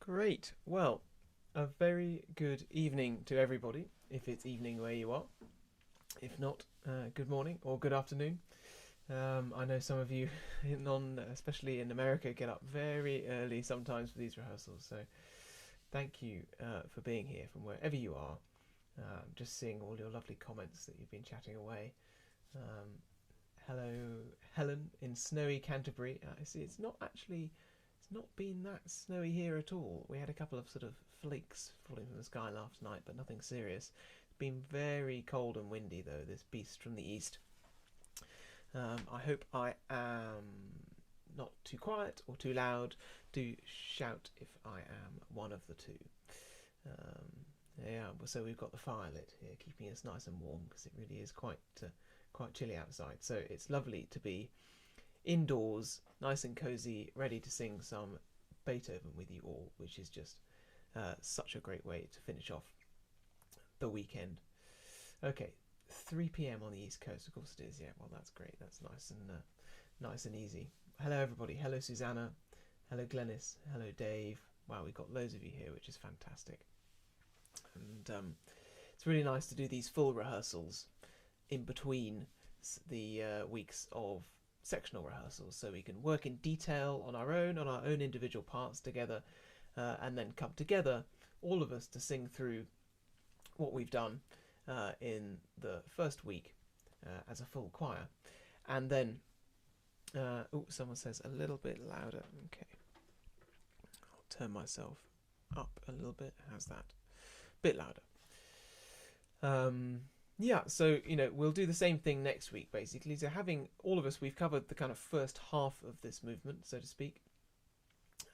Great. Well, a very good evening to everybody, if it's evening where you are. If not, good morning or good afternoon. I know some of you, especially in America, get up very early sometimes for these rehearsals. So thank you for being here from wherever you are. Just seeing all your lovely comments that you've been chatting away. Um, Hello, Helen in snowy Canterbury. I see it's not been that snowy here at all. We had a couple of sort of flakes falling from the sky last night, but nothing serious. It's been very cold and windy though, this beast from the east. I hope I am not too quiet or too loud. Do shout if I am one of the two. Um, yeah, so we've got the fire lit here, keeping us nice and warm because it really is quite chilly outside. So it's lovely to be indoors, nice and cozy, ready to sing some Beethoven with you all, which is just such a great way to finish off the weekend. Okay, 3 p.m. on the East Coast, of course it is. Yeah, well that's great. That's nice and easy. Hello everybody. Hello Susanna. Hello Glennis. Hello Dave. Wow, we've got loads of you here, which is fantastic. And it's really nice to do these full rehearsals in between the weeks of sectional rehearsals, so we can work in detail on our own individual parts together, and then come together, all of us, to sing through what we've done in the first week as a full choir. And then, someone says a little bit louder. Okay, I'll turn myself up a little bit. How's that? Bit louder. Yeah, so we'll do the same thing next week basically. So having all of us, we've covered the kind of first half of this movement, so to speak,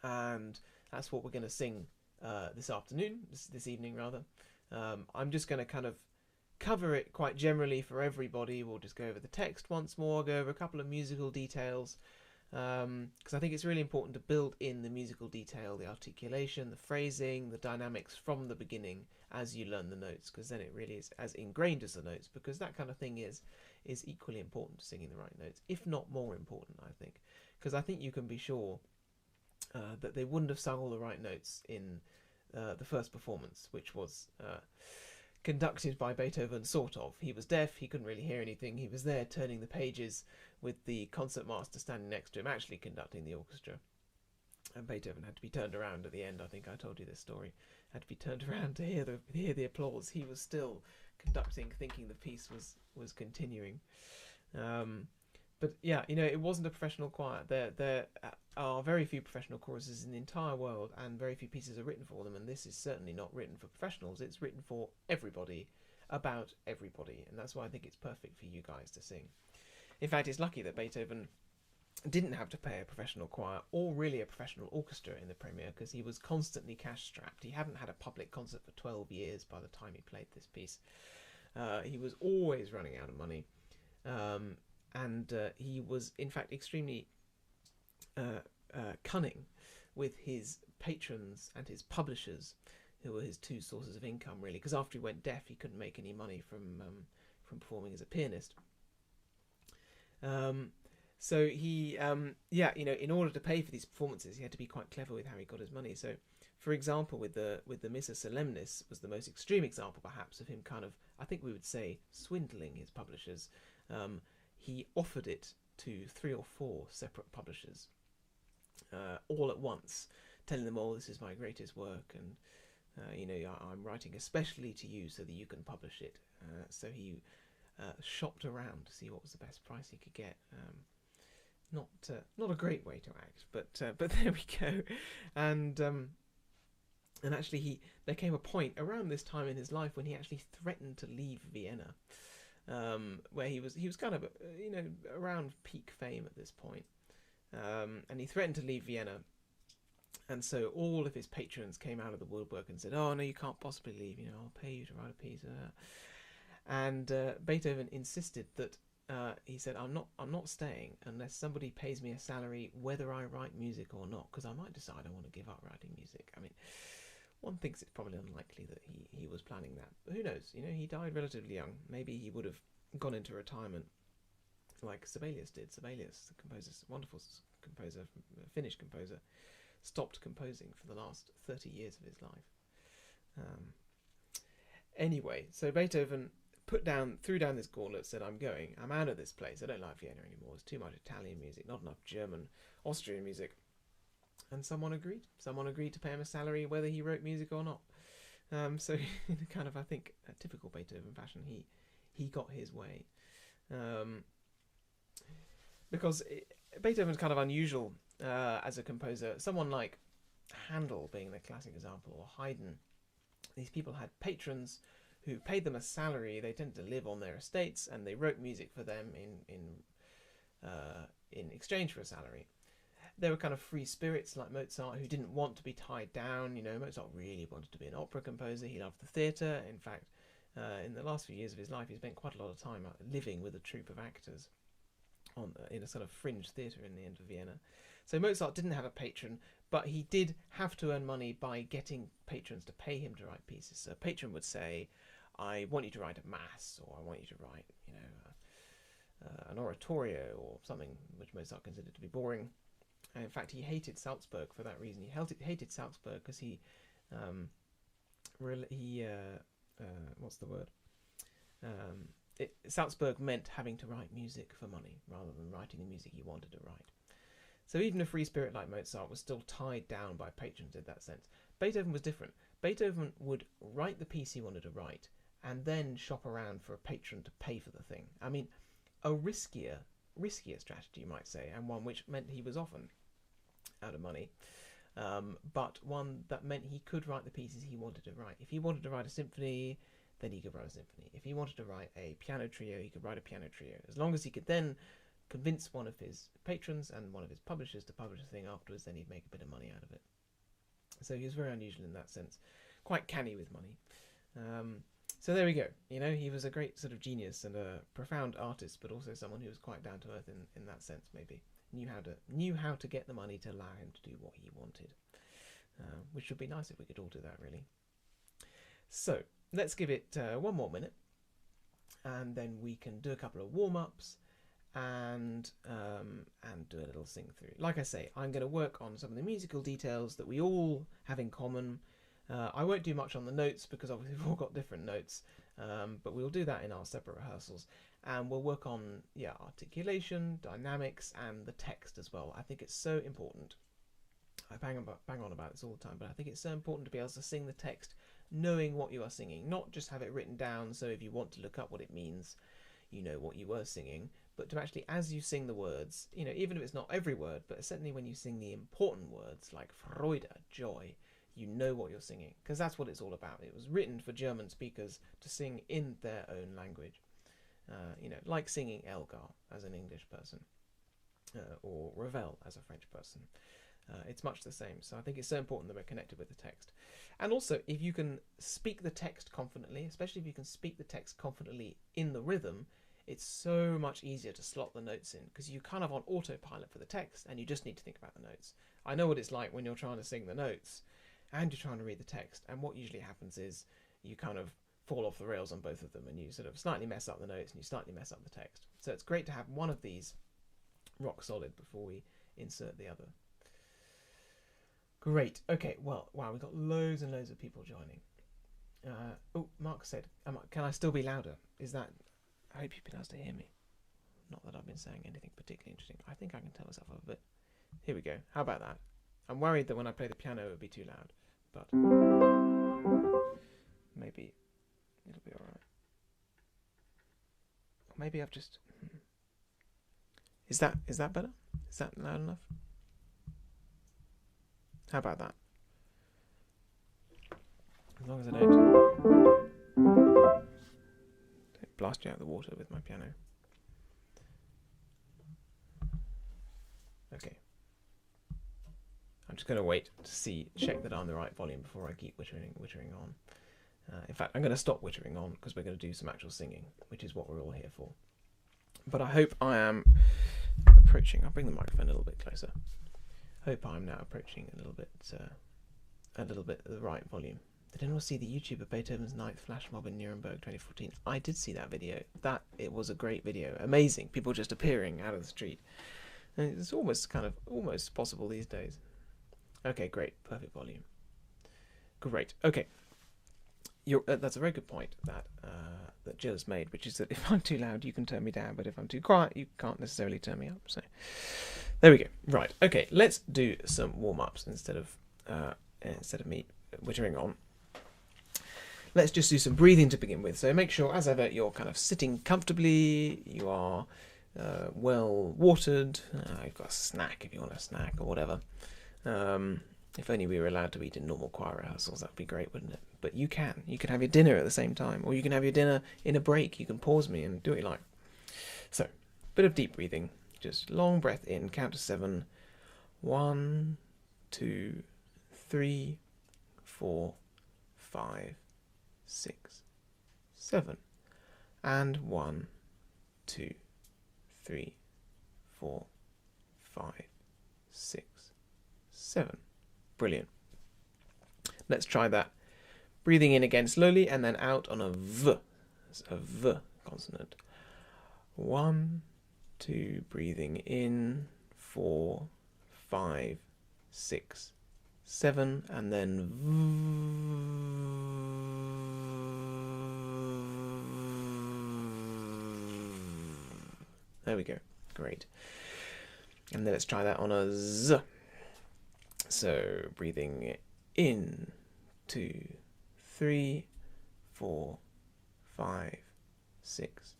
and that's what we're going to sing this afternoon, this evening rather. I'm just going to kind of cover it quite generally for everybody. We'll just go over the text once more, go over a couple of musical details, because I think it's really important to build in the musical detail, the articulation, the phrasing, the dynamics from the beginning as you learn the notes, because then it really is as ingrained as the notes, because that kind of thing is equally important to singing the right notes, if not more important, I think, because I think you can be sure that they wouldn't have sung all the right notes in the first performance, which was conducted by Beethoven, sort of. He was deaf, he couldn't really hear anything, he was there turning the pages with the concertmaster standing next to him, actually conducting the orchestra. And Beethoven had to be turned around at the end. I think I told you this story. Had to be turned around to hear the applause. He was still conducting, thinking the piece was continuing. But yeah, it wasn't a professional choir. There are very few professional choruses in the entire world, and very few pieces are written for them. And this is certainly not written for professionals. It's written for everybody, about everybody, and that's why I think it's perfect for you guys to sing. In fact, it's lucky that Beethoven didn't have to pay a professional choir or really a professional orchestra in the premiere, because he was constantly cash strapped. He hadn't had a public concert for 12 years by the time he played this piece. He was always running out of money, and he was in fact extremely cunning with his patrons and his publishers, who were his two sources of income really, because after he went deaf he couldn't make any money from performing as a pianist. So he, in order to pay for these performances, he had to be quite clever with how he got his money. So, for example, with the Missa Solemnis was the most extreme example, perhaps, of him kind of, I think we would say, swindling his publishers. He offered it to 3 or 4 separate publishers, all at once, telling them, "Oh, this is my greatest work, and I'm writing especially to you so that you can publish it." So he shopped around to see what was the best price he could get. Not a great way to act, but there we go. And actually, there came a point around this time in his life when he actually threatened to leave Vienna, where he was kind of around peak fame at this point, and he threatened to leave Vienna. And so all of his patrons came out of the woodwork and said, "Oh no, you can't possibly leave. I'll pay you to write a piece." And Beethoven insisted that he said, I'm not staying unless somebody pays me a salary whether I write music or not, because I might decide I want to give up writing music." I mean, one thinks it's probably unlikely that he was planning that, but who knows? He died relatively young. Maybe he would have gone into retirement like Sibelius did. Sibelius, the composer, wonderful composer, Finnish composer, stopped composing for the last 30 years of his life. Anyway, so Beethoven threw down this gauntlet, said, I'm out of this place. I don't like Vienna anymore. It's too much Italian music, not enough German, Austrian music. And someone agreed. Someone agreed to pay him a salary whether he wrote music or not. So in a kind of, I think, a typical Beethoven fashion, he got his way. Because Beethoven's kind of unusual as a composer. Someone like Handel being the classic example, or Haydn, these people had patrons who paid them a salary. They tended to live on their estates, and they wrote music for them in exchange for a salary. There were kind of free spirits like Mozart who didn't want to be tied down. You know, Mozart really wanted to be an opera composer. He loved the theatre. In fact, in the last few years of his life, he spent quite a lot of time living with a troupe of actors in a sort of fringe theatre in the end of Vienna. So Mozart didn't have a patron, but he did have to earn money by getting patrons to pay him to write pieces. So a patron would say, I want you to write a mass, or I want you to write, an oratorio, or something which Mozart considered to be boring. And in fact, he hated Salzburg for that reason. He hated Salzburg because what's the word? Salzburg meant having to write music for money rather than writing the music he wanted to write. So even a free spirit like Mozart was still tied down by patrons in that sense. Beethoven was different. Beethoven would write the piece he wanted to write and then shop around for a patron to pay for the thing. I mean, a riskier strategy, you might say, and one which meant he was often out of money, but one that meant he could write the pieces he wanted to write. If he wanted to write a symphony, then he could write a symphony. If he wanted to write a piano trio, he could write a piano trio. As long as he could then convince one of his patrons and one of his publishers to publish a thing afterwards, then he'd make a bit of money out of it. So he was very unusual in that sense, quite canny with money. So there we go. He was a great sort of genius and a profound artist, but also someone who was quite down to earth in that sense. Maybe knew how to get the money to allow him to do what he wanted, which would be nice if we could all do that, really. So let's give it 1 more minute, and then we can do a couple of warm-ups and do a little sing through. Like I say, I'm going to work on some of the musical details that we all have in common. I won't do much on the notes because obviously we've all got different notes, but we'll do that in our separate rehearsals, and we'll work on articulation, dynamics, and the text as well. I think it's so important. I bang on about this all the time, but I think it's so important to be able to sing the text knowing what you are singing, not just have it written down so if you want to look up what it means, you know what you were singing, but to actually, as you sing the words, even if it's not every word, but certainly when you sing the important words like Freude, joy, you know what you're singing, because that's what it's all about. It was written for German speakers to sing in their own language, like singing Elgar as an English person, or Ravel as a French person. It's much the same. So I think it's so important that we're connected with the text. And also, if you can speak the text confidently, especially if you can speak the text confidently in the rhythm, it's so much easier to slot the notes in, because you're kind of on autopilot for the text and you just need to think about the notes. I know what it's like when you're trying to sing the notes and you're trying to read the text, and what usually happens is you kind of fall off the rails on both of them, and you sort of slightly mess up the notes and you slightly mess up the text. So it's great to have one of these rock solid before we insert the other. Great. Okay, well, wow, we've got loads and loads of people joining. Mark said, can I still be louder? I hope you've been able to hear me. Not that I've been saying anything particularly interesting. I think I can tell myself a bit. Here we go. How about that? I'm worried that when I play the piano it would be too loud, but maybe it'll be alright. Or maybe I've just... Is that better? Is that loud enough? How about that? As long as I don't blast you out of the water with my piano. Okay. I'm just going to wait to check that I'm the right volume before I keep wittering on. In fact, I'm going to stop wittering on because we're going to do some actual singing, which is what we're all here for. But I hope I am approaching. I'll bring the microphone a little bit closer. Hope I'm now approaching a little bit the right volume. Did anyone see the YouTube of Beethoven's Ninth Flash Mob in Nuremberg 2014? I did see that video. It was a great video. Amazing. People just appearing out of the street. And it's almost possible these days. Okay, great. Perfect volume. Great. Okay. That's a very good point that Jill's made, which is that if I'm too loud, you can turn me down, but if I'm too quiet, you can't necessarily turn me up. So there we go. Right. Okay. Let's do some warm-ups instead of me wittering on. Let's just do some breathing to begin with. So make sure, as ever, you're kind of sitting comfortably. You are well watered. You've got a snack if you want a snack or whatever. If only we were allowed to eat in normal choir rehearsals, that'd be great, wouldn't it? But you can. You can have your dinner at the same time, or you can have your dinner in a break. You can pause me and do what you like. So, bit of deep breathing. Just long breath in. Count to 7. 1, 2, 3, 4, 5, 6, 7. And 1, 2, 3, 4, 5, 6, 7. Brilliant. Let's try that. Breathing in again slowly and then out on a V. It's a V consonant. 1, 2, breathing in, 4, 5, 6, 7, and then V. There we go. Great. And then let's try that on a Z. So breathing in, 2, 3, 4, 5, 6,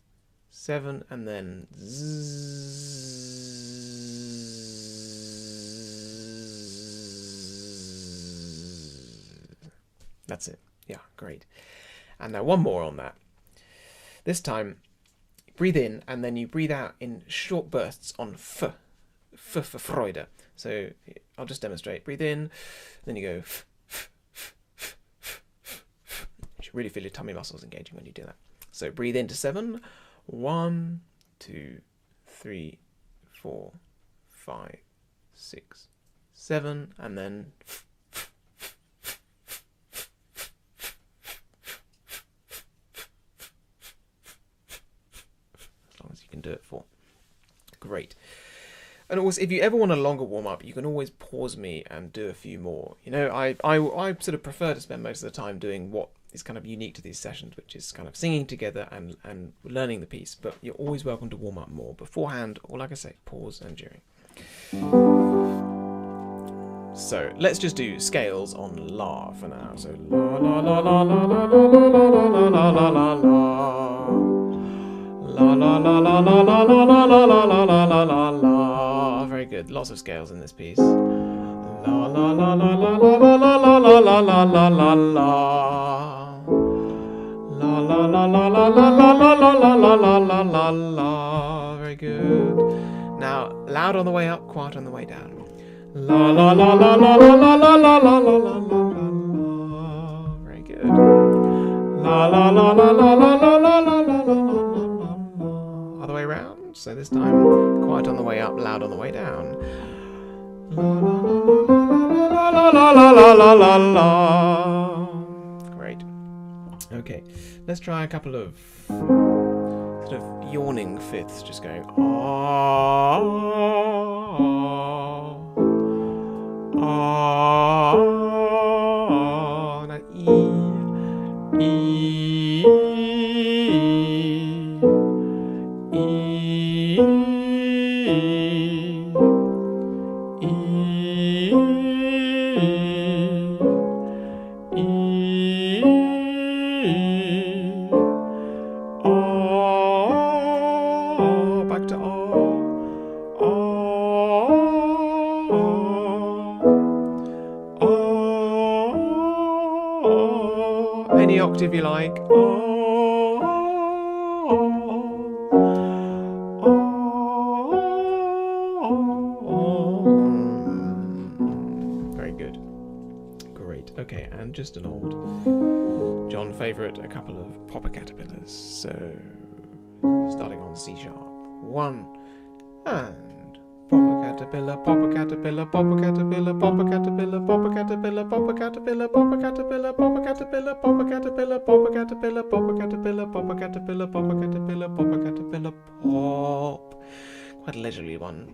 7, and then Z. That's it. Yeah, great. And now one more on that. This time, breathe in and then you breathe out in short bursts on F. F for Freude. So I'll just demonstrate. Breathe in, then you go F, F, F, F, F, F, F. You should really feel your tummy muscles engaging when you do that. So breathe into 7. 1, 2, 3, 4, 5, 6, 7, and then F, F, F, F, F, F, as long as you can do it for. Great. And also, if you ever want a longer warm-up, you can always pause me and do a few more. You know, I sort of prefer to spend most of the time doing what is kind of unique to these sessions, which is kind of singing together and learning the piece. But you're always welcome to warm up more beforehand, or like I say, pause and during. So let's just do scales on La for now. So La la la la la la la la la la la la la la. La la la la la la la la la la la la la la la. Very good. Lots of scales in this piece. La la la la la la la la la la la la la la la. La la la la la la la la la la la la la la la. Very good. Now loud on the way up, quiet on the way down. La la la la la la la la la la la la la. Very good. La la la la la la la la la la la. Other way around. So this time, quiet on the way up, loud on the way down. La la la la la la la la. Great. Okay, let's try a couple of sort of yawning fifths, just going ah ah ah. Now e. Back to any octave you like. Very good. Great. Okay, and just an old John favourite, a couple of popper caterpillars. So starting on C sharp. 1 and popper caterpillar, popper caterpillar, popper caterpillar, popper caterpillar, popper caterpillar, popper caterpillar, popper caterpillar, popper caterpillar, popper caterpillar, popper caterpillar, popper caterpillar, popper caterpillar, popper caterpillar, popper caterpillar, pop. Quite a leisurely one.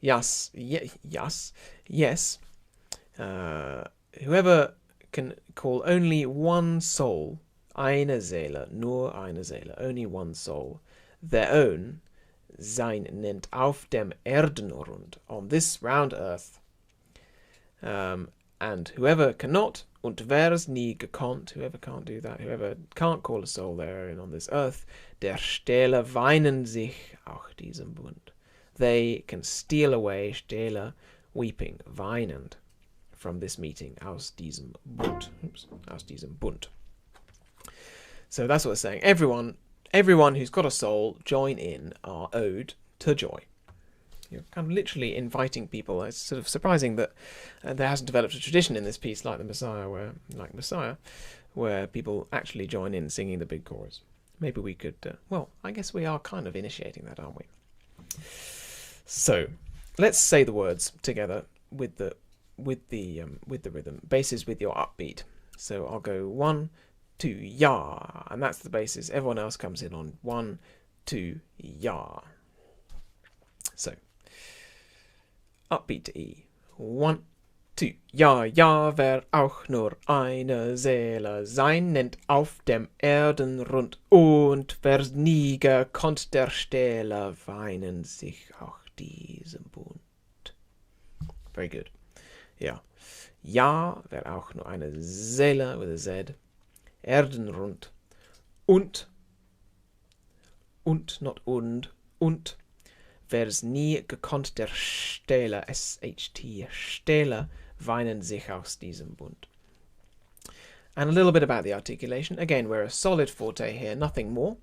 Yes, yes. Whoever can call only one soul, eine Seele, nur eine Seele, only one soul, their own, sein nennt auf dem Erdenrund, on this round earth. And whoever cannot, und wer's nie gekonnt, whoever can't do that, whoever can't call a soul their own on this earth, der Stelle weinen sich auch diesem Bund. They can steal away, Stelle, weeping, weinend, from this meeting, aus diesem Bund. Aus diesem Bund. So that's what it's saying. Everyone who's got a soul, join in, are owed to joy. You're kind of literally inviting people. It's sort of surprising that there hasn't developed a tradition in this piece like Messiah, where people actually join in singing the big chorus. Maybe we could. Well, I guess we are kind of initiating that, aren't we? So, let's say the words together with the rhythm. Basses with your upbeat. So I'll go 1, 2, ya, and that's the basis. Everyone else comes in on 1, 2, ya. So, upbeat to E. 1, 2. Ja, ja, wer auch nur eine Seele sein nennt auf dem Erdenrund, und wer nie gekonnt der Stelle, weinen sich auch diesem Bund. Very good. Ja. Ja, wer auch nur eine Seele with a Z, Erdenrund, und, not und, wer's nie gekonnt der Stelle, S-H-T, Stelle, weinen sich aus diesem Bund. And a little bit about the articulation. Again, we're a solid forte here, nothing more.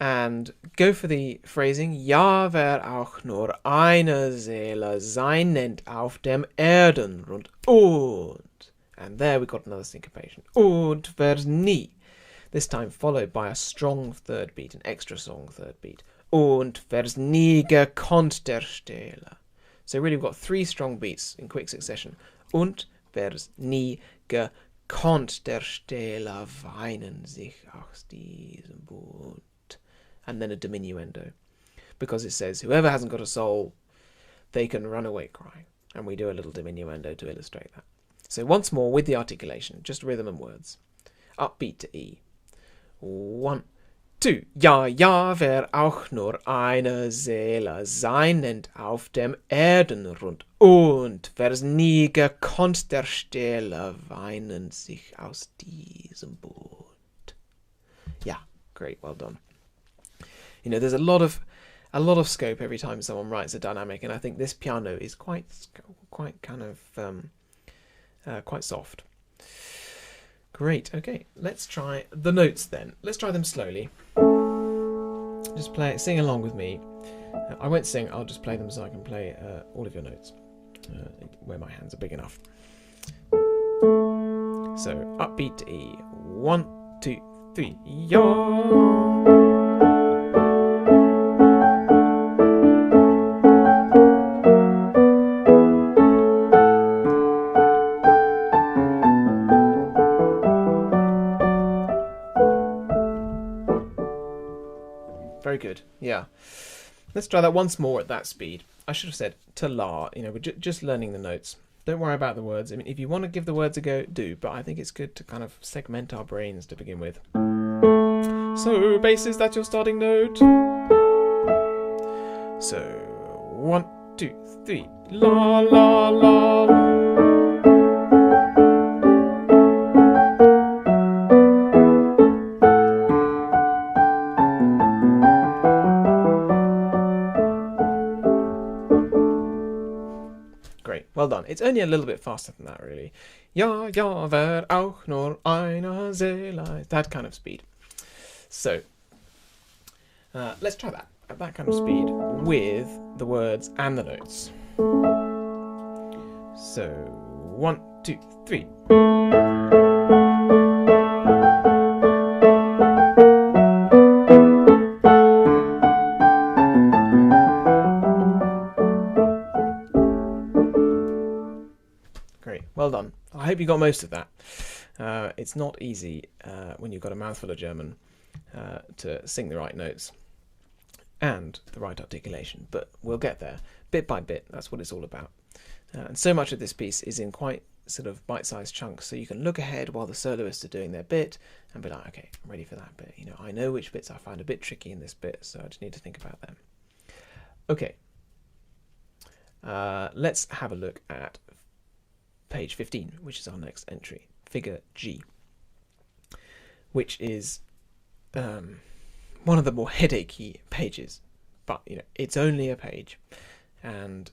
And go for the phrasing. Ja, wer auch nur eine Seele sein nennt auf dem Erdenrund. Und. And there we got another syncopation. Und wer nie. This time followed by a strong third beat, an extra strong third beat. Und wer's nie gekonnt der Stelle. So really we've got 3 strong beats in quick succession. Und wer's nie gekonnt der Stelle, weinen sich aus diesem Bund. And then a diminuendo. Because it says, whoever hasn't got a soul, they can run away crying. And we do a little diminuendo to illustrate that. So once more with the articulation, just rhythm and words. Upbeat to E. 1, 2. Ja, ja, wer auch nur eine Seele sein nennt auf dem Erdenrund, und wer's nie gekonnt der Stelle, weinen sich aus diesem Bund. Yeah, great, well done. You know, there's a lot of scope every time someone writes a dynamic, and I think this piano is quite kind of quite soft. Great. Okay, let's try the notes then. Let's try them slowly. Just sing along with me. I won't sing. I'll just play them so I can play all of your notes where my hands are big enough. So upbeat to E. 1, 2, 3. Ja. Very good. Yeah. Let's try that once more at that speed. I should have said to la. You know, we're just learning the notes. Don't worry about the words. I mean, if you want to give the words a go, do. But I think it's good to kind of segment our brains to begin with. So, basses, that's your starting note. So, 1, 2, 3. La, la, la. Well done. It's only a little bit faster than that, really. Ja, ja, wer auch nur eine Seele. That kind of speed. So, let's try that at that kind of speed with the words and the notes. So, 1, 2, 3. Well done. I hope you got most of that. It's not easy when you've got a mouthful of German to sing the right notes and the right articulation, but we'll get there. bit by bit. That's what it's all about. And so much of this piece is in quite sort of bite-sized chunks, so you can look ahead while the soloists are doing their bit and be like, okay, I'm ready for that bit. You know, I know which bits I find a bit tricky in this bit, so I just need to think about them. Okay, let's have a look at page 15, which is our next entry, figure G, which is one of the more headachy pages, but you know, it's only a page, and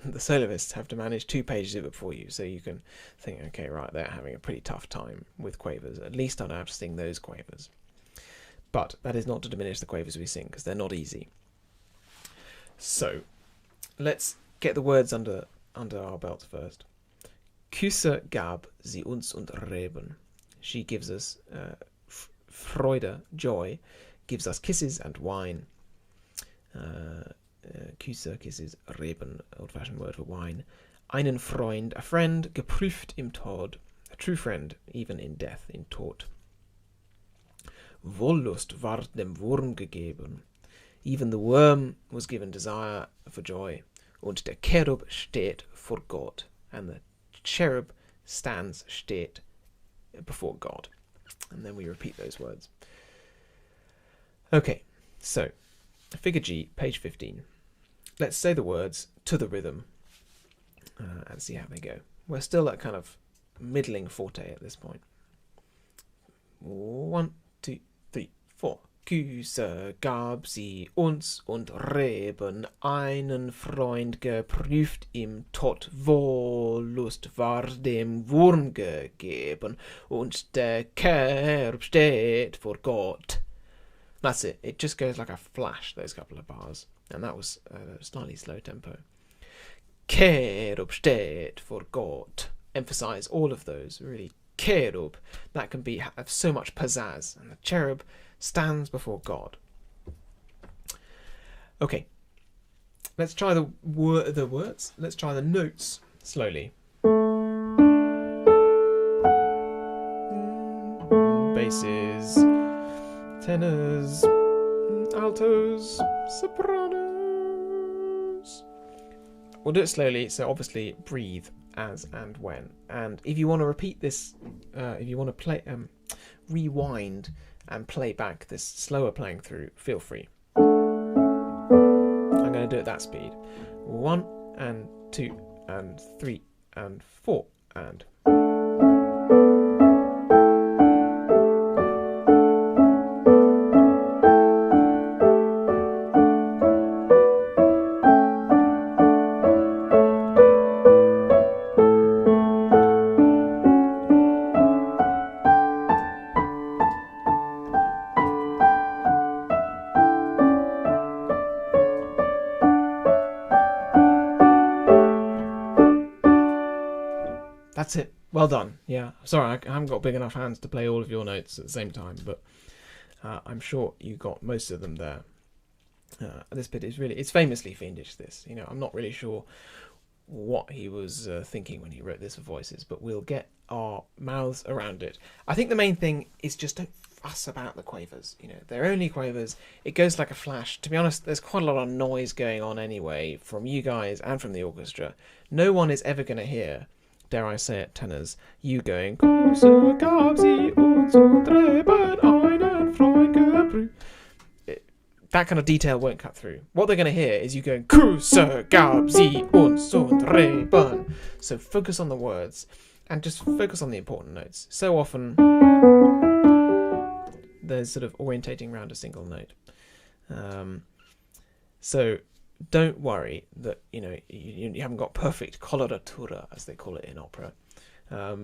the soloists have to manage 2 pages of it for you, so you can think, okay, right, they're having a pretty tough time with quavers. At least I don't have to sing those quavers. But that is not to diminish the quavers we sing, because they're not easy. So let's get the words under our belts first. Küsse gab sie uns und Reben. She gives us Freude, joy, gives us kisses and wine. Küsse, kisses, Reben, old-fashioned word for wine. Einen Freund, a friend, geprüft im Tod, a true friend, even in death, in Tod. Wollust ward dem Wurm gegeben. Even the worm was given desire for joy. Und der Cherub steht vor Gott. And the cherub stands, steht, before God. And then we repeat those words. Okay, so, figure G, page 15. Let's say the words to the rhythm and see how they go. We're still at kind of middling forte at this point. 1, 2, 3, 4. Küsse gab sie uns und Reben, einen Freund geprüft im Tod, Wollust war dem Wurm gegeben, und der Cherub steht vor Gott. That's it. It just goes like a flash, those couple of bars. And that was a slightly slow tempo. Cherub steht vor Gott. Emphasize all of those, really. Cherub, that can be have so much pizzazz. And the cherub stands before God. Okay, let's try the words. Let's try the notes slowly. Basses, tenors, altos, sopranos. We'll do it slowly, so obviously breathe as and when. And if you want to repeat this, if you want to play, rewind and play back this slower playing through, feel free. I'm going to do it at that speed. 1 and 2 and 3 and 4 and... That's it. Well done. Yeah. Sorry, I haven't got big enough hands to play all of your notes at the same time, but I'm sure you got most of them there. This bit is really, it's famously fiendish, this. You know, I'm not really sure what he was thinking when he wrote this for voices, but we'll get our mouths around it. I think the main thing is just don't fuss about the quavers. You know, they're only quavers. It goes like a flash. To be honest, there's quite a lot of noise going on anyway from you guys and from the orchestra. No one is ever going to hear, dare I say it, tenors, you going Küsse gab sie uns und Reben, einen Freund geprüft. That kind of detail won't cut through. What they're going to hear is you going Küsse gab sie uns und Reben. So focus on the words and just focus on the important notes. So often there's sort of orientating around a single note. So don't worry that you haven't got perfect coloratura, as they call it in opera,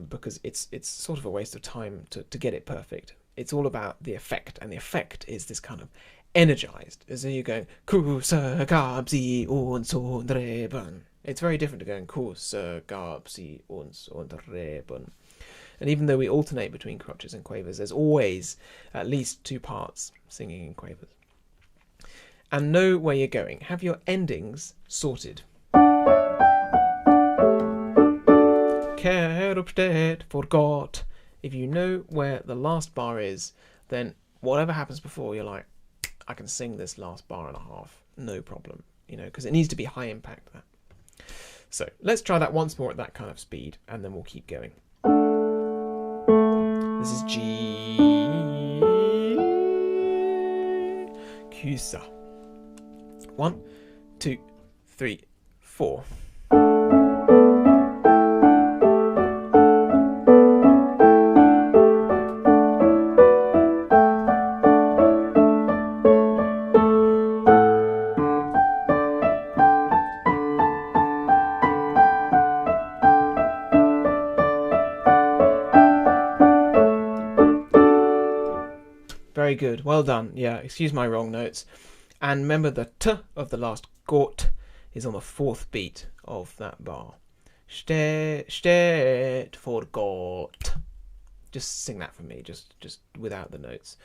because it's sort of a waste of time to get it perfect. It's all about the effect, and the effect is this kind of energized. So you're going Küsse gab sie uns und Reben. It's very different to going Küsse gab sie uns und Reben. And even though we alternate between crotchets and quavers, there's always at least 2 parts singing in quavers. And know where you're going. Have your endings sorted. Cherub steht vor Gott. If you know where the last bar is, then whatever happens before, you're like, I can sing this last bar and a half, no problem. you know, because it needs to be high impact there. So let's try that once more at that kind of speed, and then we'll keep going. This is G, Q-sa. 1, 2, 3, 4. Very good, well done. Yeah, excuse my wrong notes. And remember the T of the last Gott is on the 4th beat of that bar. Steht vor Gott. Just sing that for me, just without the notes.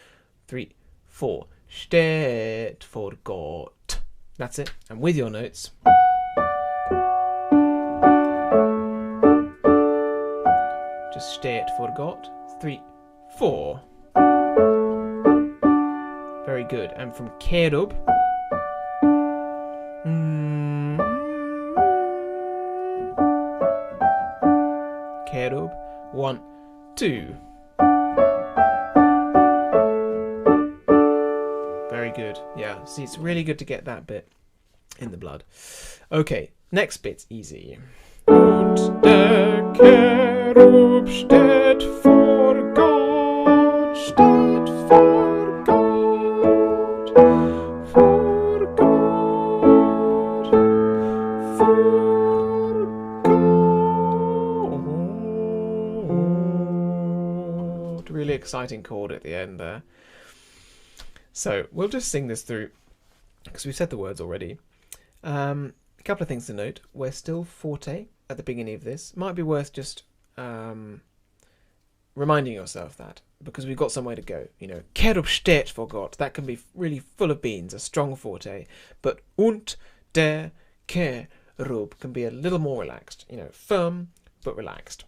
3, 4. Steht vor Gott. That's it. And with your notes. Just steht vor Gott. 3, 4. Very good. And from Kerub. Kerub. 1, 2. Very good. Yeah, see, it's really good to get that bit in the blood. Okay, next bit's easy. Und der Kerub steht vor Gott, steht vor Gott, vor Gott, vor Gott. Really exciting chord at the end there. So we'll just sing this through because we've said the words already. A couple of things to note. We're still forte at the beginning of this. Might be worth just reminding yourself that, because we've got somewhere to go. You know, Kerub steht vor Gott, that can be really full of beans, a strong forte. But und der Kerub can be a little more relaxed. You know, firm but relaxed,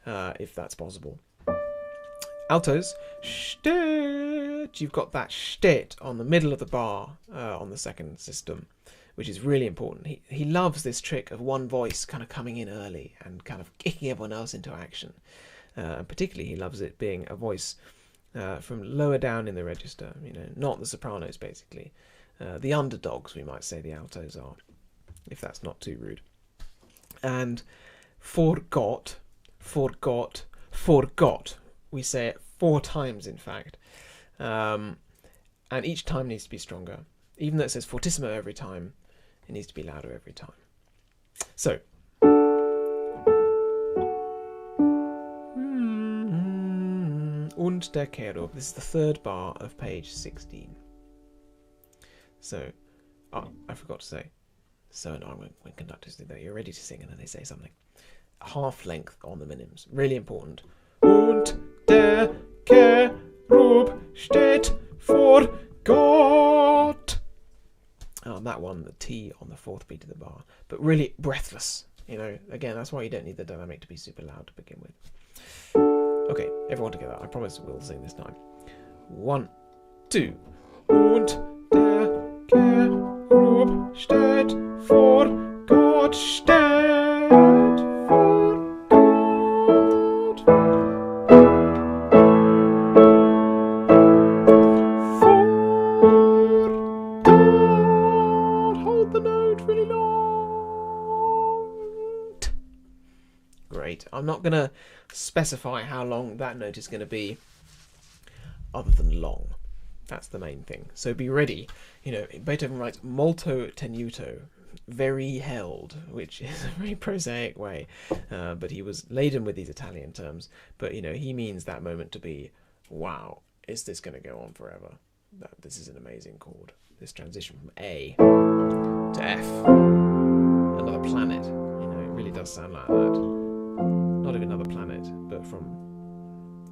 if that's possible. Altos, steht. You've got that steht on the middle of the bar on the second system, which is really important. He loves this trick of one voice kind of coming in early and kind of kicking everyone else into action. And particularly he loves it being a voice from lower down in the register, you know, not the sopranos basically. The underdogs, we might say the altos are, if that's not too rude. And forgot, forgot, forgot. We say it 4 times, in fact. And each time needs to be stronger. Even though it says fortissimo every time, it needs to be louder every time. So. Und der Kerub. This is the 3rd bar of page 16. So, I forgot to say. So annoying when conductors do that. You're ready to sing and then they say something. Half length on the minims. Really important. Und der Kerub steht vor Gott. That one, the T on the 4th beat of the bar. But really breathless. You know, again, that's why you don't need the dynamic to be super loud to begin with. Okay, everyone together. I promise we'll sing this time. 1, 2. Und der Kerub steht vor Gott, steht vor Gott. For God. Hold the note really long. Great. I'm not going to specify how long that note is going to be other than long. That's the main thing. So be ready. You know, Beethoven writes molto tenuto, very held, which is a very prosaic way, but he was laden with these Italian terms. But, you know, he means that moment to be, wow, is this going to go on forever? This is an amazing chord. This transition from A to F, another planet. You know, it really does sound like that. Not even another planet, but from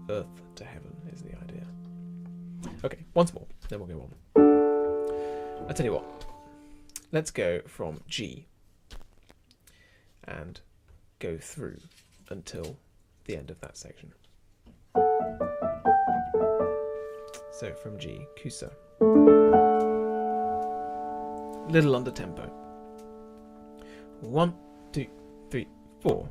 Earth to heaven is the idea. Okay, once more, then we'll go on. I'll tell you what, let's go from G and go through until the end of that section. So from G, Kusa. little under tempo. 1, 2, 3, 4.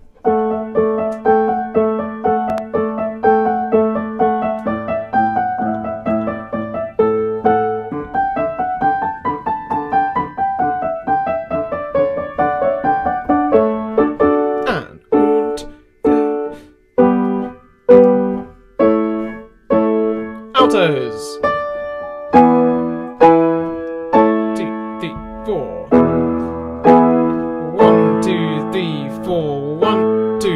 Altos. 2, 3, 4. 1, 2, 3, 4. 1, 2,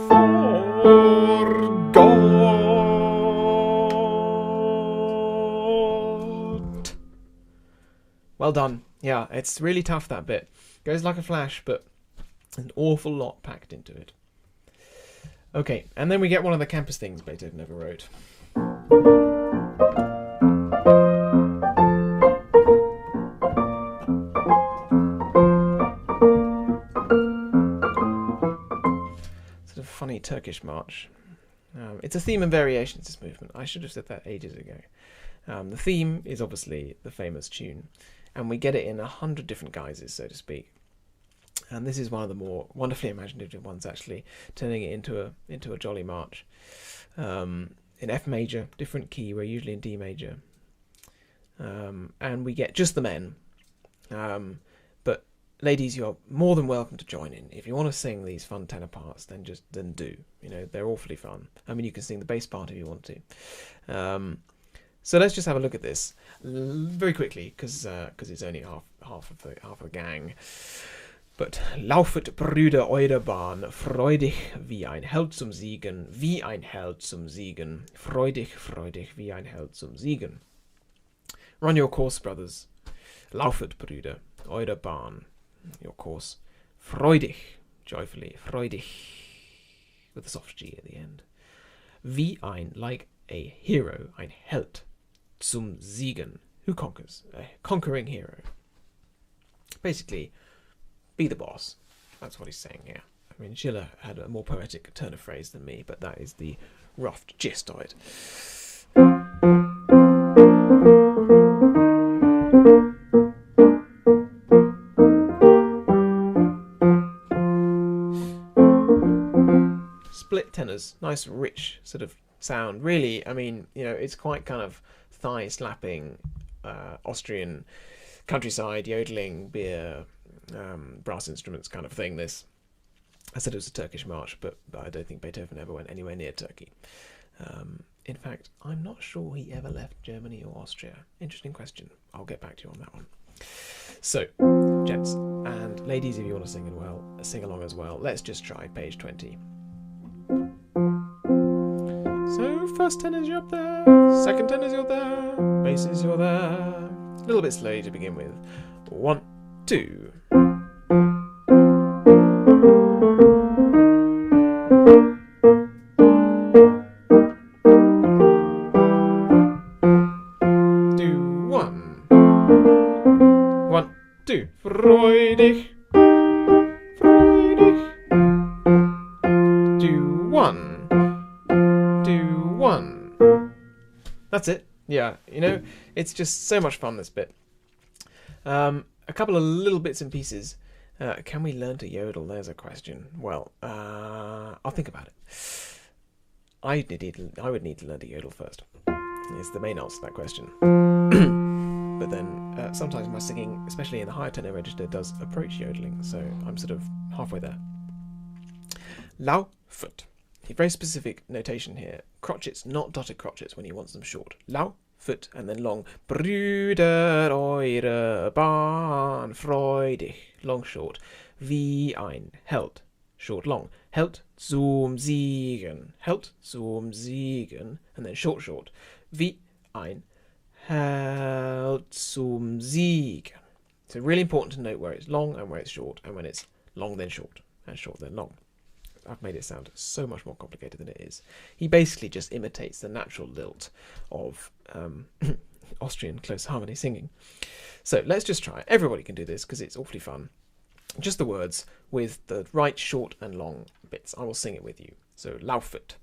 4. God. Well done. Yeah, it's really tough, that bit. Goes like a flash, but an awful lot packed into it. Okay, and then we get one of the campus things Beethoven ever wrote. Sort of funny Turkish march. It's a theme and variations, this movement. I should have said that ages ago. The theme is obviously the famous tune, and we get it in 100 different guises, so to speak. And this is one of the more wonderfully imaginative ones, actually, turning it into a jolly march. In F major, different key, we're usually in D major. And we get just the men. But ladies, you're more than welcome to join in. If you want to sing these fun tenor parts, then do. You know, they're awfully fun. I mean, you can sing the bass part if you want to. So let's just have a look at this very quickly, because it's only half a gang. But laufet, Brüder, eure Bahn, freudig wie ein Held zum Siegen, wie ein Held zum Siegen, freudig, freudig wie ein Held zum Siegen. Run your course, brothers. Laufet, Brüder, eure Bahn, your course. Freudig, joyfully, freudig, with a soft G at the end. Wie ein, like a hero, ein Held, zum Siegen, who conquers, a conquering hero. Basically, be the boss. That's what he's saying here. I mean, Schiller had a more poetic turn of phrase than me, but that is the rough gist of it. Split tenors, nice rich sort of sound. Really, I mean, you know, it's quite kind of thigh-slapping Austrian countryside, yodeling, beer, brass instruments kind of thing. This, I said it was a Turkish march, but I don't think Beethoven ever went anywhere near Turkey. In fact, I'm not sure he ever left Germany or Austria. Interesting question. I'll get back to you on that one. So, gents and ladies, if you want to sing along as well, let's just try page 20. So, first tenors you're up there, second tenors you're there, basses you're there. A little bit slowly to begin with. 1, 2. Do 1. 1, 2. Freudig. Freudig. Do 1. Do 1. That's it. Yeah, you know, it's just so much fun, this bit. A couple of little bits and pieces. Can we learn to yodel? There's a question. Well, I'll think about it. I would need to learn to yodel first. It's the main answer to that question. But then sometimes my singing, especially in the higher tenor register, does approach yodeling, so I'm sort of halfway there. Laufet. A very specific notation here. Crotchets, not dotted crotchets when he wants them short. Laufet and then long. Brüder, eure Bahn, freudig. Long, short. Wie ein Held. Short, long. Held zum Siegen. Held zum Siegen. And then short, short. Wie ein Held zum Siegen. So really important to note where it's long and where it's short, and when it's long then short, and short then long. I've made it sound so much more complicated than it is. He basically just imitates the natural lilt of Austrian close harmony singing. So let's just try it. Everybody can do this because it's awfully fun. Just the words with the right, short and long bits. I will sing it with you. So laufet.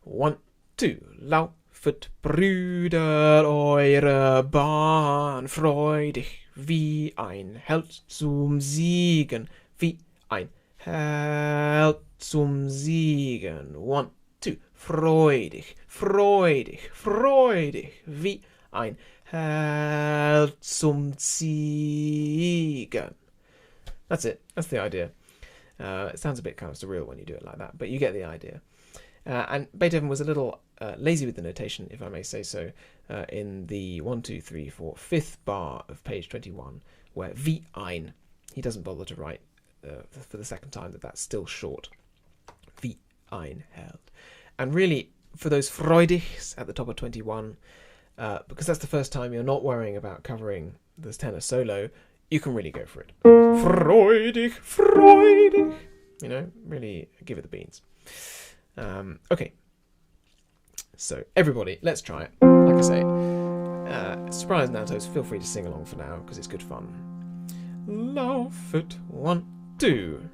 1, 2. Laufet, Brüder, eure Bahn, freudig, wie ein Held zum Siegen, wie ein Held zum Siegen. 1, 2, freudig, freudig, freudig, wie ein Held zum Siegen. That's it. That's the idea. It sounds a bit kind of surreal when you do it like that, but you get the idea. And Beethoven was a little lazy with the notation, if I may say so, in the 1, 2, 3, 4, 5th bar of page 21, where wie ein, he doesn't bother to write for the second time that's still short. Wie ein Held. And really, for those freudigs at the top of 21, because that's the first time you're not worrying about covering this tenor solo, you can really go for it. Freudig, freudig. You know, really give it the beans. Okay. So, everybody, let's try it. Like I say, sopranos and altos, feel free to sing along for now, because it's good fun. Lauf it. 1, 2.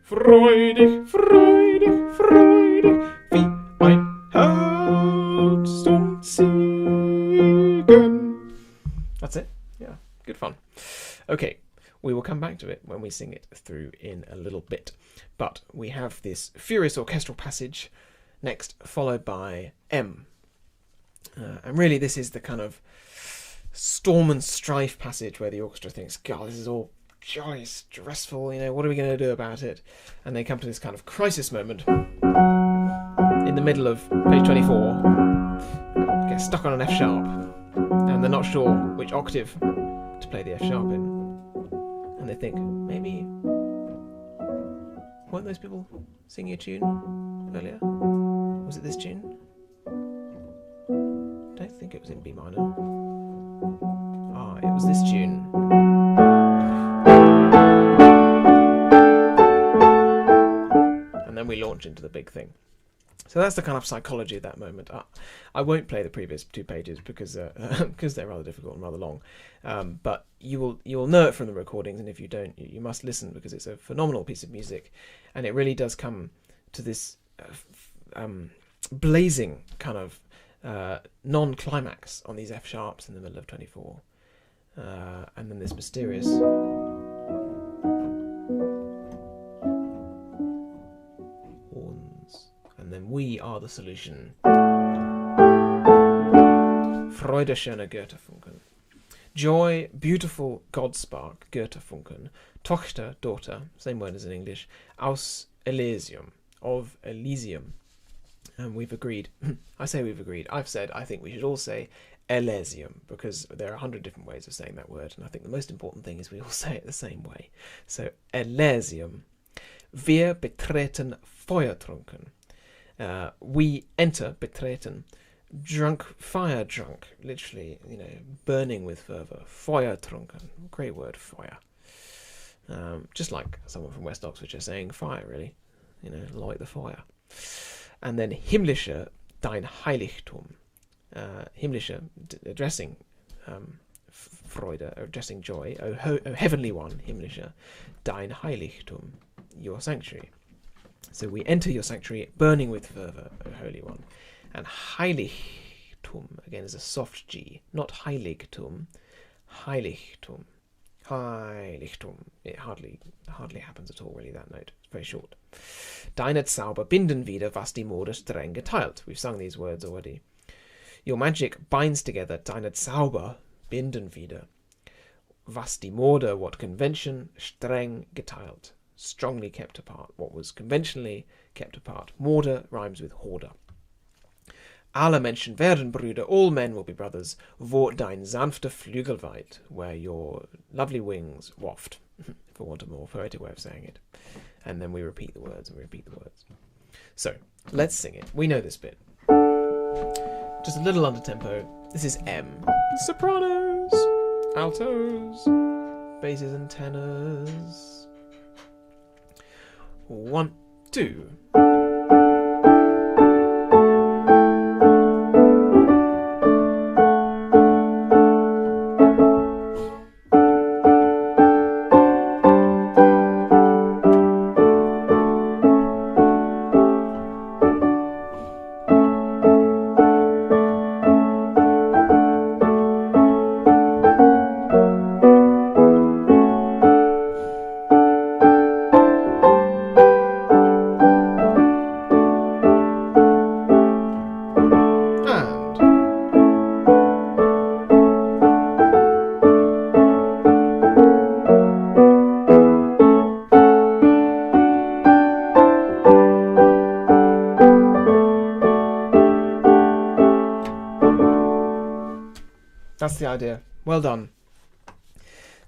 Freudig, freudig, freudig, wie ein Held zum Siegen. That's it. Yeah, good fun. Okay, we will come back to it when we sing it through in a little bit. But we have this furious orchestral passage next, followed by M. And really this is the kind of storm and strife passage where the orchestra thinks, God, this is all jolly stressful, you know, what are we going to do about it? And they come to this kind of crisis moment in the middle of page 24, get stuck on an F sharp, and they're not sure which octave to play the F sharp in. And they think, maybe, weren't those people singing a tune earlier? Was it this tune? I don't think it was in B minor. Ah, it was this tune. We launch into the big thing. So that's the kind of psychology of that moment. I won't play the previous 2 pages because they're rather difficult and rather long, but you will know it from the recordings, and if you don't, you must listen, because it's a phenomenal piece of music, and it really does come to this blazing kind of non-climax on these F sharps in the middle of 24, and then this mysterious and then we are the solution. Freude, schöne Götterfunken. Joy, beautiful God-spark, Götterfunken. Tochter, daughter, same word as in English, aus Elysium, of Elysium. And we've agreed, I say we've agreed, I've said I think we should all say Elysium, because there are 100 different ways of saying that word, and I think the most important thing is we all say it the same way. So, Elysium. Wir betreten feuertrunken. We enter, betreten, drunk, fire drunk, literally, you know, burning with fervour. Feuertrunken, great word, fire. Just like someone from West Oxfordshire saying fire, really, you know, light the fire. And then himmlische, dein Heiligtum. Himmlische, addressing Freude, addressing joy. O heavenly one, himmlische, dein Heiligtum, your sanctuary. So we enter your sanctuary, burning with fervour, O Holy One. And Heiligtum, again, is a soft G, not Heiligtum, Heiligtum, Heiligtum. It hardly happens at all, really, that note. It's very short. Deine Zauber binden wieder, was die Mode streng geteilt. We've sung these words already. Your magic binds together, deine Zauber binden wieder, was die Mode, what convention, streng geteilt. Strongly kept apart, what was conventionally kept apart. Morde rhymes with hoarder. Alle Menschen werden Brüder, all men will be brothers, wo dein sanfte Flügel weit, where your lovely wings waft, for want of a more poetic way of saying it. And then we repeat the words, and we repeat the words. So, let's sing it. We know this bit. Just a little under tempo. This is M. Sopranos, altos, basses and tenors. 1, 2. That's the idea. Well done.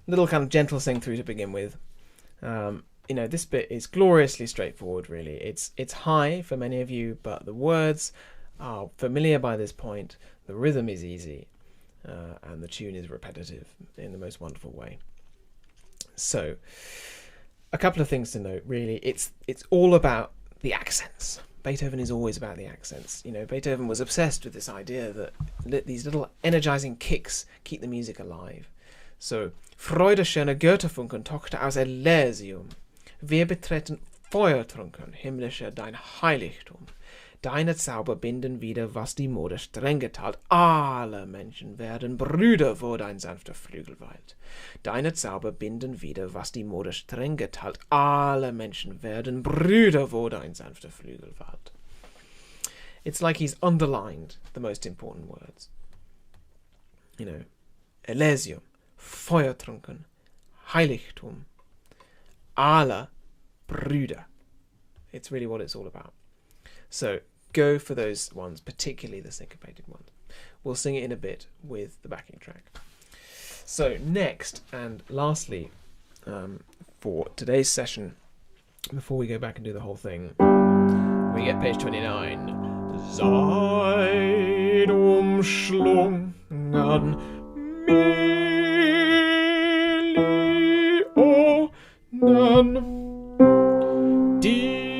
Little kind of gentle sing through to begin with. This bit is gloriously straightforward, really. It's high for many of you, but the words are familiar by this point. The rhythm is easy, and the tune is repetitive in the most wonderful way. So, a couple of things to note, really. It's all about the accents. Beethoven is always about the accents. Beethoven was obsessed with this idea that these little energizing kicks keep the music alive. So, Freude schöne Götterfunken, Tochter aus Elysium. Wir betreten Feuertrunken, himmlischer dein Heiligtum. Deine Zauber binden wieder, was die Mode streng geteilt. Alle Menschen werden Brüder, wo dein sanfter Flügel weilt. Deine Zauber binden wieder, was die Mode streng geteilt. Alle Menschen werden Brüder, wo dein sanfter Flügel weilt. It's like he's underlined the most important words. Elysium, Feuertrunken, Heiligtum, alle Brüder. It's really what it's all about. So go for those ones, particularly the syncopated ones. We'll sing it in a bit with the backing track. So next and lastly, for today's session, before we go back and do the whole thing, we get page 29. Seid umschlungen Millionen diesen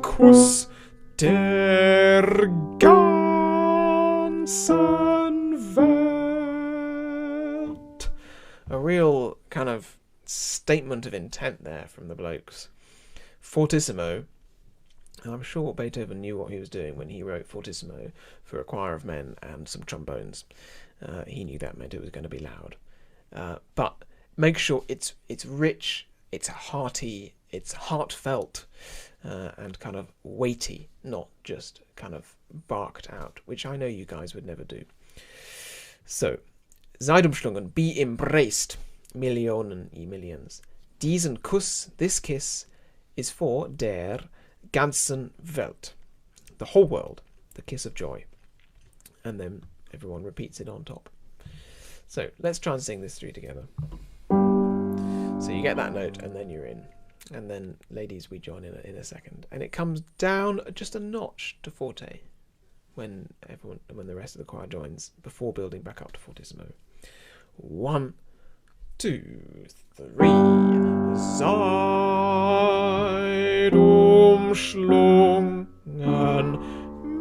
Kuss der ganzen Welt. A real kind of statement of intent there from the blokes. Fortissimo. I'm sure Beethoven knew what he was doing when he wrote Fortissimo for a choir of men and some trombones. He knew that meant it was going to be loud. But make sure it's rich, it's hearty, it's heartfelt, and kind of weighty, not just kind of barked out, which I know you guys would never do. So, seid umschlungen, be embraced, Millionen, millions. Diesen Kuss, this kiss, is for der ganzen Welt, the whole world, the kiss of joy. And then everyone repeats it on top. So let's try and sing this through together. So you get that note and then you're in. And then, ladies, we join in a second. And it comes down just a notch to forte when the rest of the choir joins, before building back up to fortissimo. 1, 2, 3. Seid umschlungen,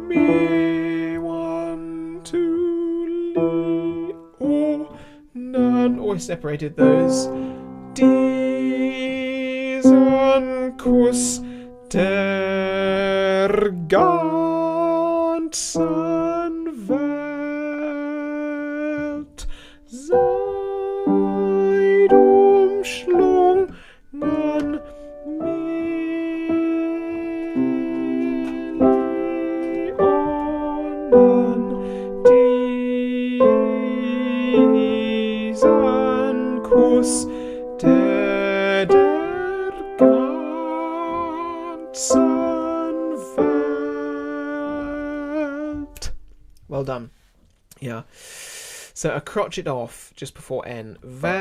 me 1, 2, always separated those. Diesen Kuss der ganzen Welt. Seid umschlungen Millionen, diesen Kuss der ganzen Welt. Well done. Yeah. So a crotchet off just before N. Welt.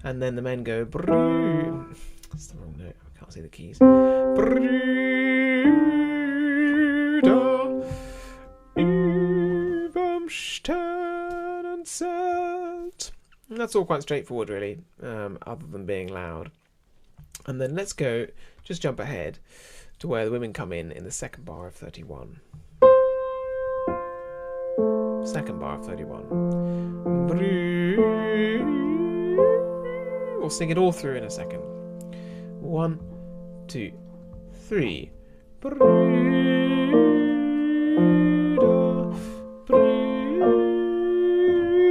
And then the men go Brü. That's the wrong note. I can't see the keys. Brüder überm Sternenzelt. And that's all quite straightforward, really, other than being loud. And then let's go, just jump ahead to where the women come in the second bar of 31. Second bar of 31. We'll sing it all through in a second. 1, 2, 3. Brüder,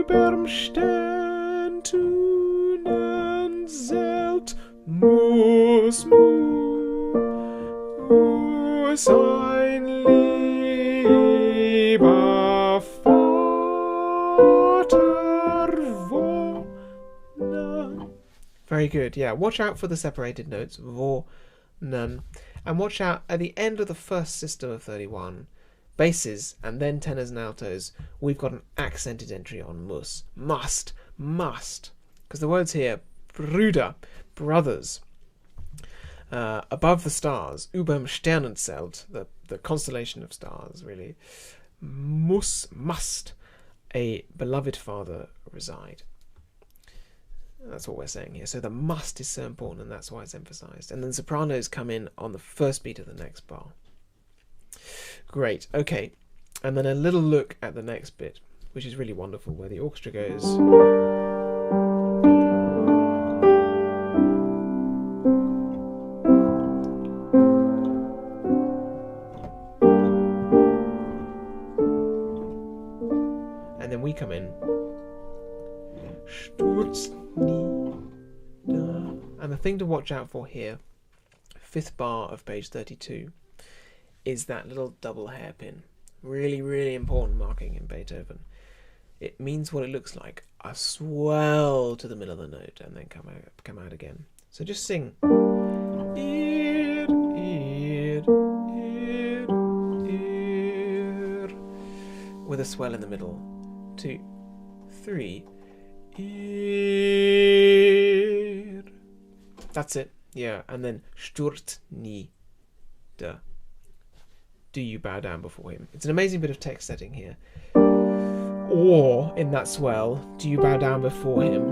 überm Sternenzelt muss ein lieber Vater wohnen. Very good. Yeah, watch out for the separated notes. Wohnen. And watch out at the end of the first system of 31 basses and then tenors and altos, we've got an accented entry on muss. Must. Because the words here, Brüder, brothers, above the stars, überm Sternenzelt, the constellation of stars, really, must a beloved father reside. That's what we're saying here. So the must is so important, and that's why it's emphasized. And then sopranos come in on the first beat of the next bar. Great, okay. And then a little look at the next bit, which is really wonderful, where the orchestra goes... And then we come in... And the thing to watch out for here, 5th bar of page 32, is that little double hairpin. Really, really important marking in Beethoven. It means what it looks like. A swell to the middle of the note and then come out again. So just sing. With a swell in the middle. 2, 3. That's it. Yeah, and then stürzt nieder. Do you bow down before him? It's an amazing bit of text setting here. Or, in that swell, do you bow down before him?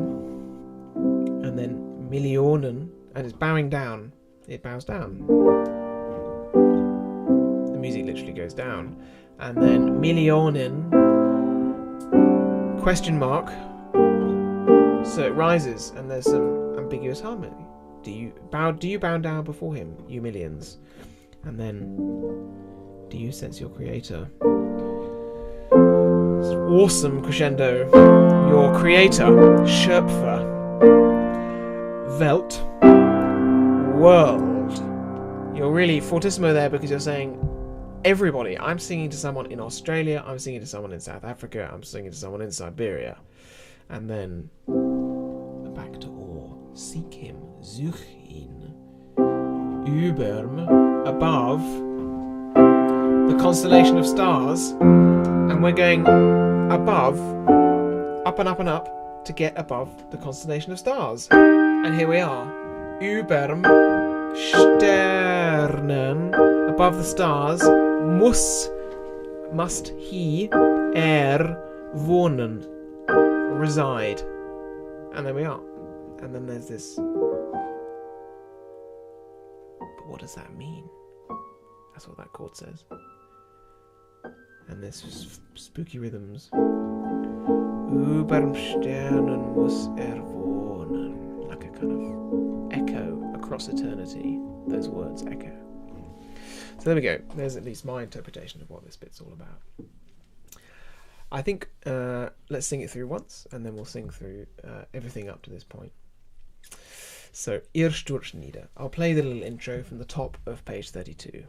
And then Millionen, and it's bowing down. It bows down. The music literally goes down. And then Millionen, question mark. So it rises, and there's some ambiguous harmony. Do you bow down before him, you millions? And then, do you sense your creator? It's awesome crescendo. Your creator, Schöpfer, Welt, world. You're really fortissimo there because you're saying everybody. I'm singing to someone in Australia. I'm singing to someone in South Africa. I'm singing to someone in Siberia. And then back to all. Seek him. Such ihn. Überm, above the constellation of stars. And we're going above, up and up and up to get above the constellation of stars. And here we are. Überm Sternen, above the stars. Must he, wohnen, reside. And there we are. And then there's this. But what does that mean? That's what that chord says. And there's spooky rhythms. Überm Sternen muss wohnen. Like a kind of echo across eternity. Those words echo. So there we go. There's at least my interpretation of what this bit's all about. I think let's sing it through once, and then we'll sing through everything up to this point. So, Ihr stürzt nieder. I'll play the little intro from the top of page 32.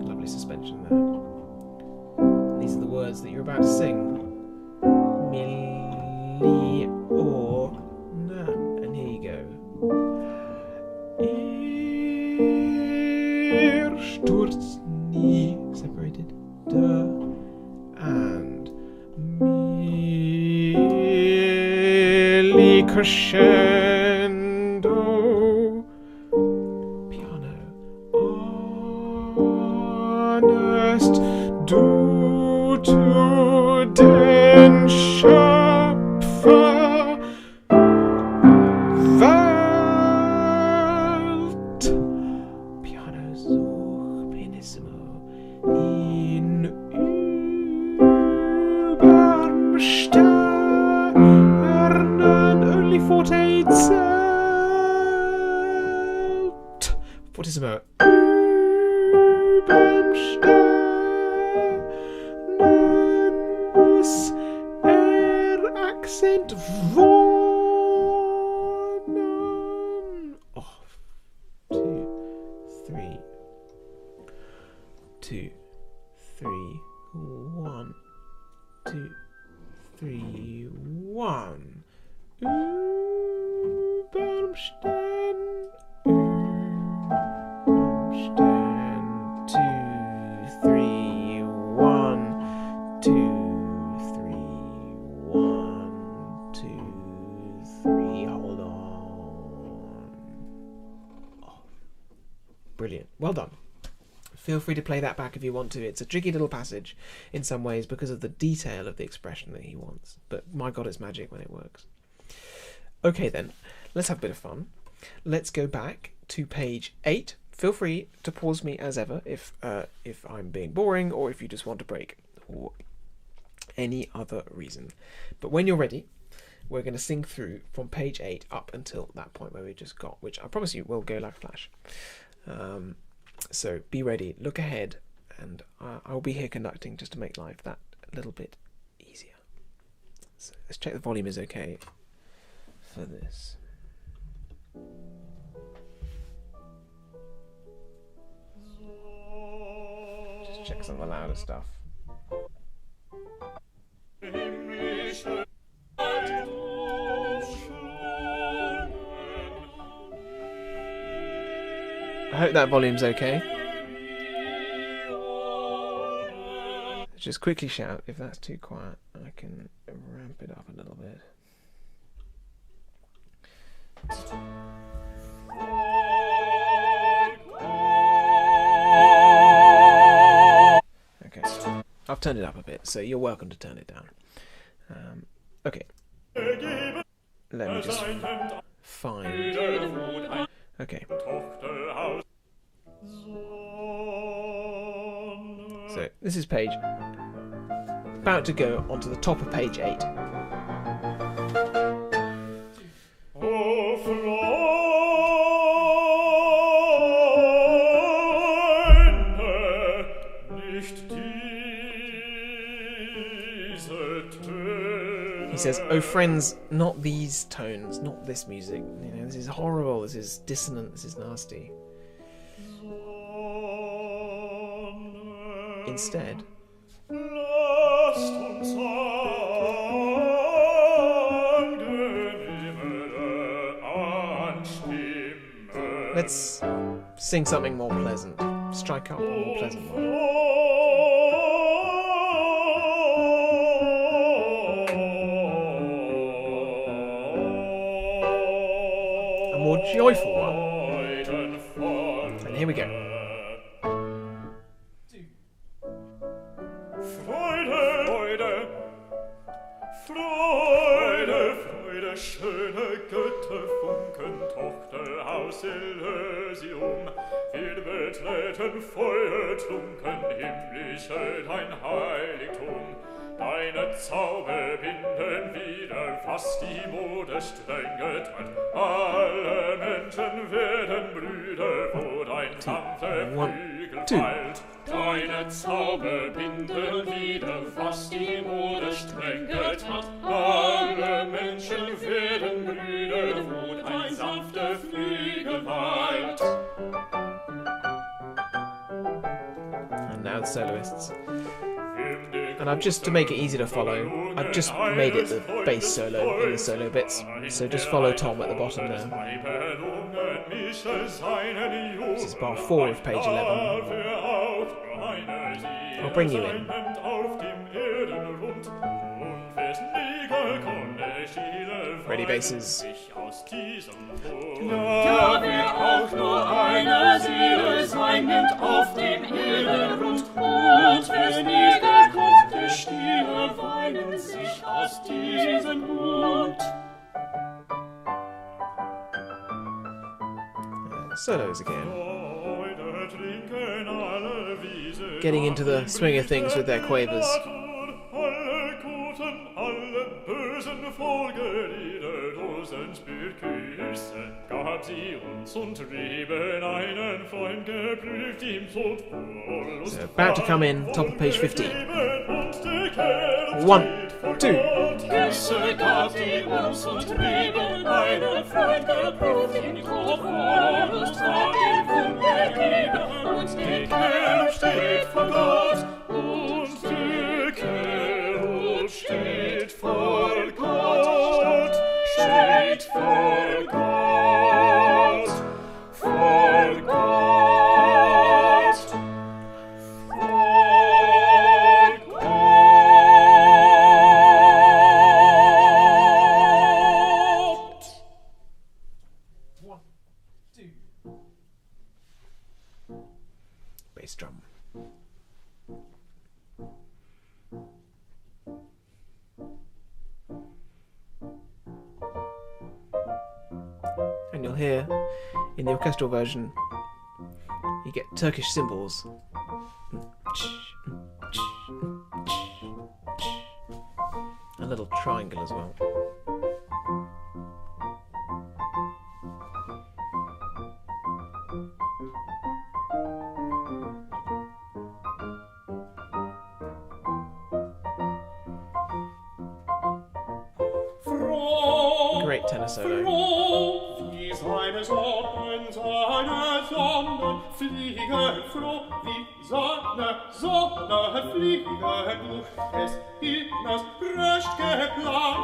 Lovely suspension there. These are the words that you're about to sing. Millionen. And here you go. Ihr stürzt nie, separated, and milli crescendo, piano, honest, du to den Schöpfer, Welt, piano, such benissimo, in überm Sternen, only forte zelt, fortissimo, überm Sternen muss accent wohnen. Oh, 2, 3, 2, 3, 1, 2, 3, 1. Überm Sternen, überm Brilliant. Well done. Feel free to play that back if you want to. It's a tricky little passage in some ways because of the detail of the expression that he wants. But my God, it's magic when it works. Okay then, let's have a bit of fun. Let's go back to page 8. Feel free to pause me as ever if I'm being boring or if you just want a break or any other reason. But when you're ready, we're going to sing through from page 8 up until that point where we just got, which I promise you will go like a flash. So be ready, look ahead, and I'll be here conducting just to make life that little bit easier. So let's check the volume is okay for this. Just check some of the louder stuff. I hope that volume's okay. Just quickly shout if that's too quiet. I can ramp it up a little bit. Okay, I've turned it up a bit, so you're welcome to turn it down. Okay, let me just find. Okay. So this is page. About to go onto the top of page 8. He says, "Oh friends, not these tones, not this music. You know, this is horrible. This is dissonant. This is nasty." Instead, let's sing something more pleasant. Strike up a more pleasant one. A more joyful one. And here we go. Elysium, viel betreten Feuertrunken, himmlische dein Heiligtum. Deine Zauber binden wieder, was die Mode strenge treibt. Alle Menschen werden Brüder, wo dein sanfter Flügel weilt. Deine Zauber binden wieder, was die Mode strenge treibt. Alle Menschen werden Brüder, wo dein sanfter Flügel weilt. And now the soloists. And I've just, to make it easy to follow, I've just made it the bass solo in the solo bits. So just follow Tom at the bottom there. This is bar 4 of page 11. I'll bring you in. Ready, basses. Ja, wer auch nur einer Seele sein nimmt auf dem Erdenrund, und wer niederkommt, der Stiere weinen sich aus diesem Mund. Solos again. Getting into the swing of things with their quavers. Gab sie uns und trieben einen Freund geprüft ihm Tod vor. So about to come in, top of page 15. 1, 2. Küsse gab sie uns und trieben einen Freund geprüft ihm Tod vor. Lust war ihm Wunderliebe und die Kerl steht vor Gott und die Kerl steht vor Gott, steht vor Gott, vor Gott, vor Gott. 1, 2. bass drum. And you'll hear in the orchestral version you get Turkish cymbals. A little triangle as well. Great tenor solo. Wie seine Sonnen fliegen, froh wie Sonne fliegen durch des Himmels prächtige Plan.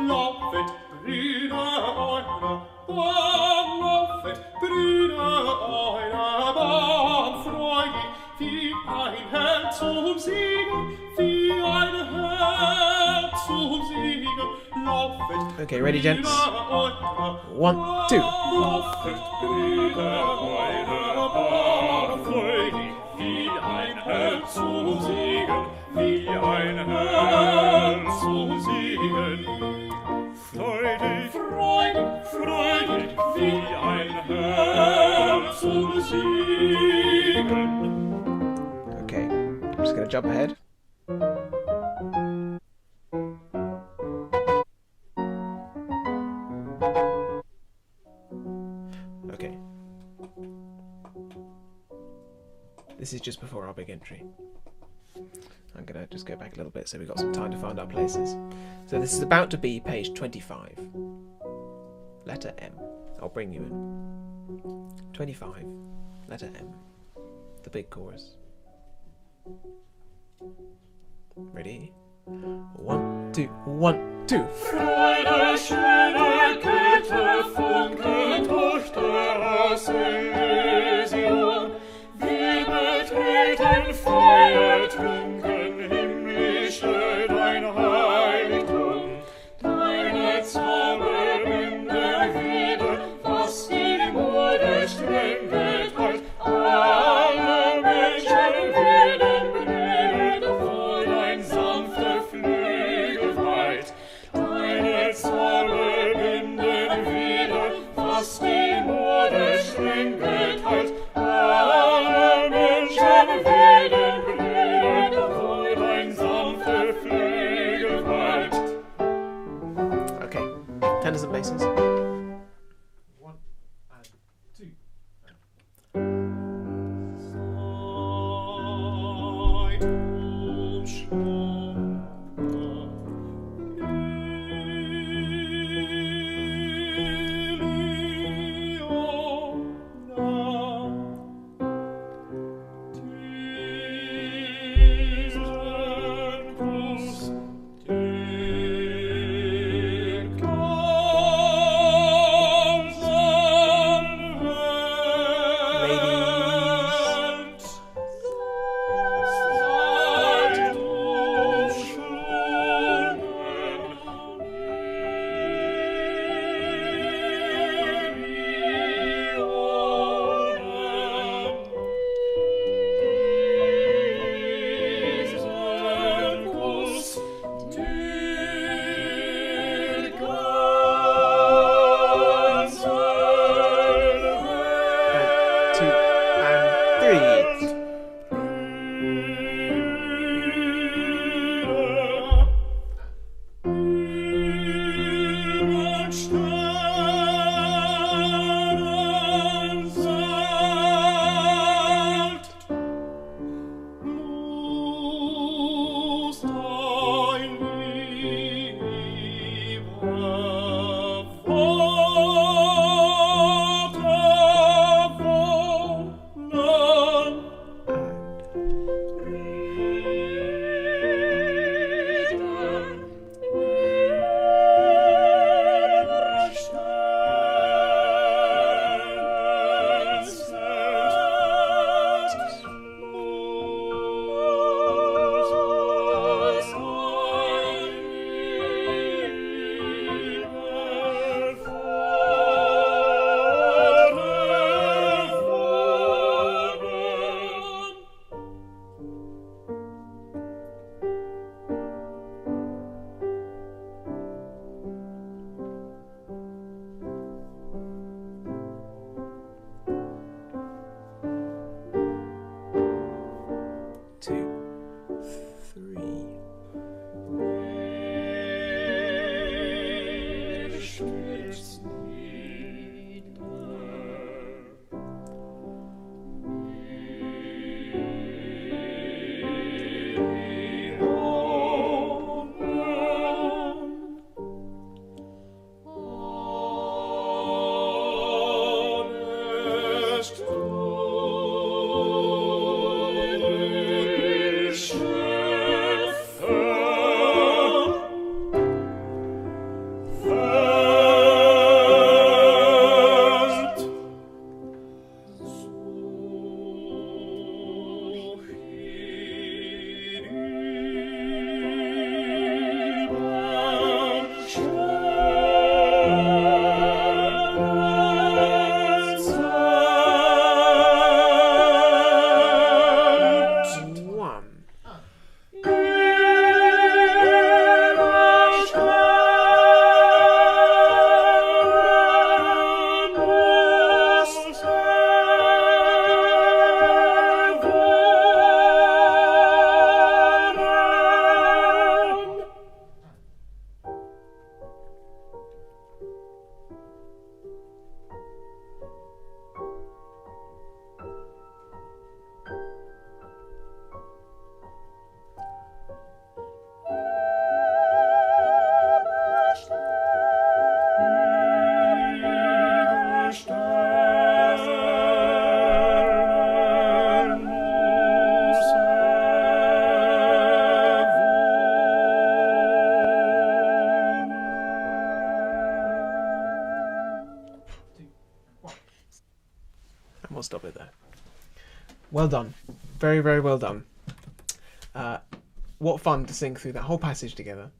Laufet, Brüder, eure Bahn, laufet, Brüder, eure Bahn, freudig wie ein Herr zum Siegen, wie ein Herr zum Siegen. Okay, ready, gents? 1, 2. Wie ein Herr zum Siegen, wie ein Herr zum Siegen. Freudig, freudig, freudig, wie ein Herr zum Siegen. Okay, I'm just gonna jump ahead. Okay. This is just before our big entry. I'm going to just go back a little bit so we've got some time to find our places. So this is about to be page 25. Letter M. I'll bring you in. 25. Letter M. The big chorus. Ready? 1, 2, 1, 2. Freude, schöne Güte, Funken durch das Elysium. Wir betreten Feuer, trunken himmlische dein Heiligtum. Deine Zauberwinde wieder, was die Mode streng geteilt. Alle Menschen werden Brüder vor dein sanfte Flügel weit. Deine Zauberwinde wieder, was die Mode streng geteilt. Alle Menschen werden Brüder vor dein sanfte Flügel weit. Okay, tenors and basses. 1 and 2. I'll stop it there. Well done. Very, very well done. What fun to sing through that whole passage together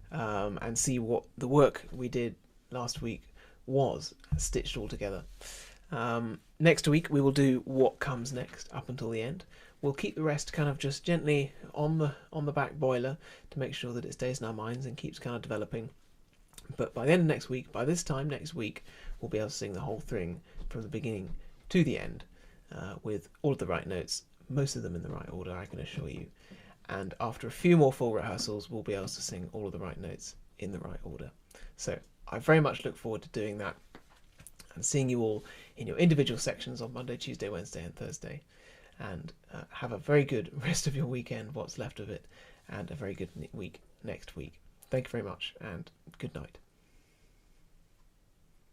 and see what the work we did last week was stitched all together. Next week we will do what comes next up until the end. We'll keep the rest kind of just gently on the back boiler to make sure that it stays in our minds and keeps kind of developing. But by the end of next week, by this time next week, we'll be able to sing the whole thing from the beginning to the end with all of the right notes, most of them in the right order, I can assure you. And after a few more full rehearsals, we'll be able to sing all of the right notes in the right order. So I very much look forward to doing that and seeing you all in your individual sections on Monday, Tuesday, Wednesday and Thursday. And have a very good rest of your weekend, what's left of it, and a very good week next week. Thank you very much and good night.